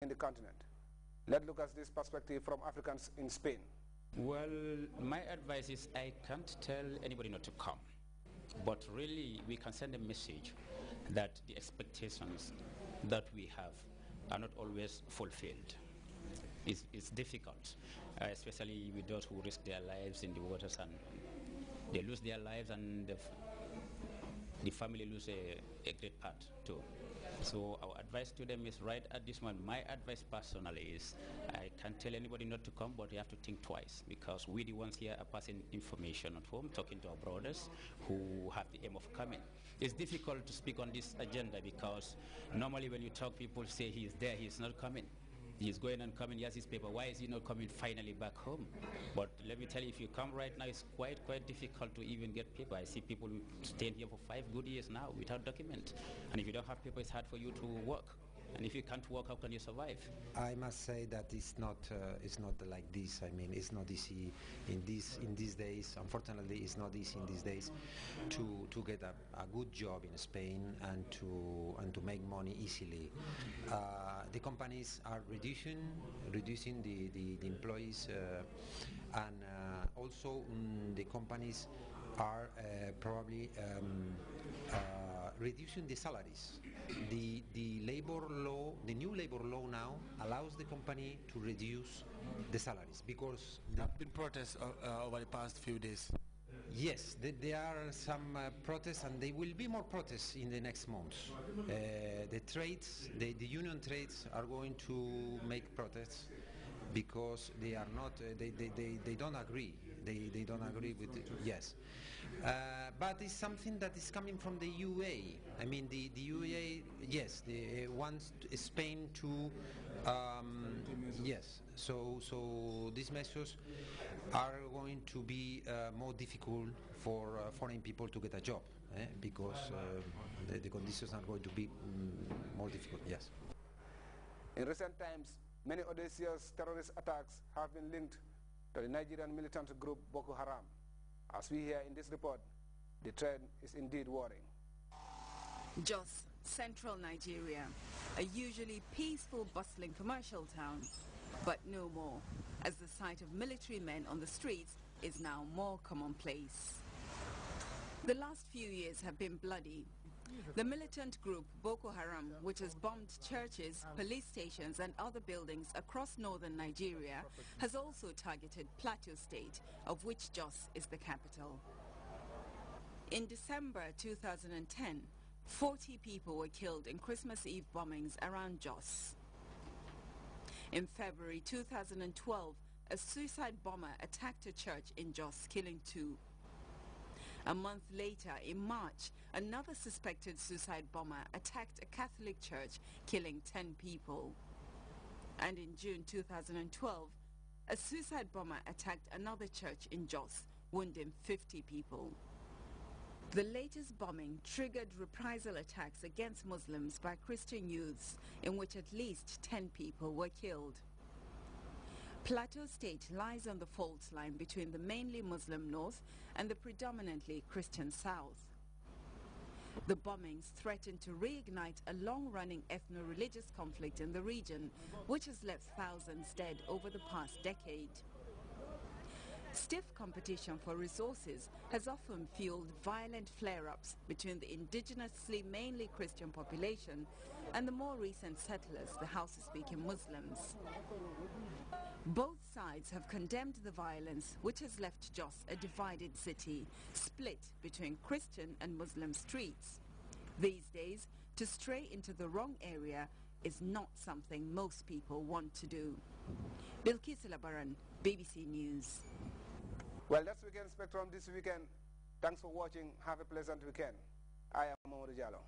in the continent. Let's look at this perspective from Africans in Spain. Well, my advice is I can't tell anybody not to come, but really we can send a message that the expectations that we have are not always fulfilled. It's difficult, especially with those who risk their lives in the waters, and they lose their lives, and the family lose a great part too. So our advice to them is right at this moment. My advice personally is I can't tell anybody not to come, but you have to think twice, because we the ones here are passing information at home, talking to our brothers who have the aim of coming. It's difficult to speak on this agenda because normally when you talk, people say he is there, he is not coming. He's going and coming, he has his paper. Why is he not coming finally back home? But let me tell you, if you come right now, it's quite difficult to even get paper. I see people staying here for 5 good years now without document. And if you don't have paper, it's hard for you to work. And if you can't work, how can you survive? I must say that it's not like this. I mean, it's not easy in these days. Unfortunately, it's not easy in these days to get a good job in Spain and to make money easily. The companies are reducing the employees, and also the companies are probably reducing the salaries. The labor law, the new labor law now allows the company to reduce the salaries because there have been protests over the past few days. Yes, there are some protests, and there will be more protests in the next months. The trades, the union trades are going to make protests because they are not, they don't agree. They don't agree with it, yes. But it's something that is coming from the UA. I mean, the UA, yes, they wants Spain to, yes. So these measures are going to be more difficult for foreign people to get a job, because the conditions are going to be more difficult, yes. In recent times, many audacious terrorist attacks have been linked to the Nigerian militant group Boko Haram. As we hear in this report, the trend is indeed worrying. Jos, central Nigeria, a usually peaceful, bustling commercial town, but no more, as the sight of military men on the streets is now more commonplace. The last few years have been bloody. The militant group Boko Haram, which has bombed churches, police stations and other buildings across northern Nigeria, has also targeted Plateau State, of which Jos is the capital. In December 2010, 40 people were killed in Christmas Eve bombings around Jos. In February 2012, a suicide bomber attacked a church in Jos, killing 2. A month later, in March, another suspected suicide bomber attacked a Catholic church, killing 10 people. And in June 2012, a suicide bomber attacked another church in Jos, wounding 50 people. The latest bombing triggered reprisal attacks against Muslims by Christian youths, in which at least 10 people were killed. Plateau State lies on the fault line between the mainly Muslim north and the predominantly Christian south. The bombings threaten to reignite a long-running ethno-religious conflict in the region, which has left thousands dead over the past decade. Stiff competition for resources has often fueled violent flare-ups between the indigenously mainly Christian population and the more recent settlers, the Hausa-speaking Muslims. Both sides have condemned the violence, which has left Jos a divided city, split between Christian and Muslim streets. These days, to stray into the wrong area is not something most people want to do. Bilkis Labaran, BBC News. Well, that's Weekend Spectrum this weekend. Thanks for watching. Have a pleasant weekend. I am Mamadou Diallo.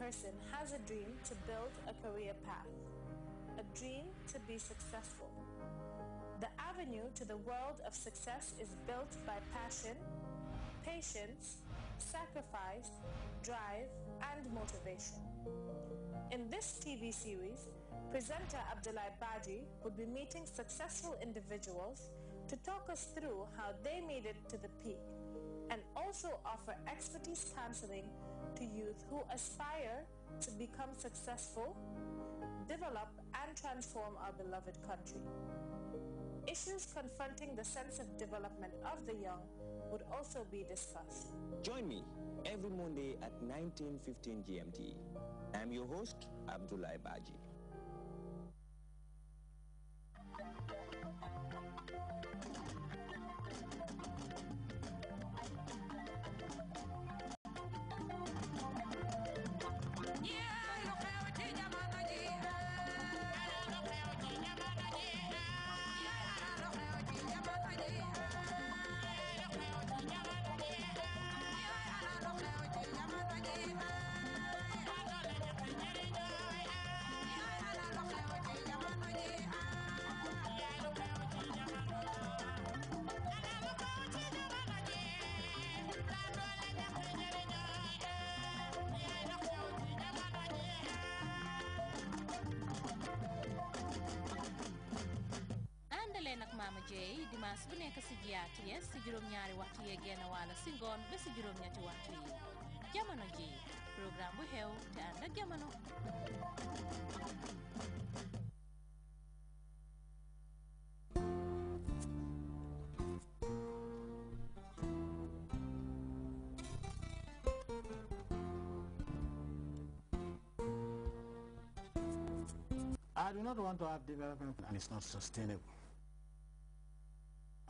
person has a dream to build a career path, a dream to be successful. The avenue to the world of success is built by passion, patience, sacrifice, drive, and motivation. In this TV series, presenter Abdullah Baji would be meeting successful individuals to talk us through how they made it to the peak, and also offer expertise counseling to youth who aspire to become successful, develop, and transform our beloved country. Issues confronting the sense of development of the young would also be discussed. Join me every Monday at 19:15 GMT. I'm your host, Abdullah Baji. nak Mama Jey dimanche bu nekk ci GRTS ci juróom-ñaari waxtu yee genn wàll ci ngoon ba ci juróom-ñetti waxtu yi jamono ji programme bu xew te ànd ak jamono. I do not want to have development and it's not sustainable.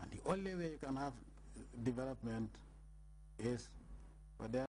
And the only way you can have development is for there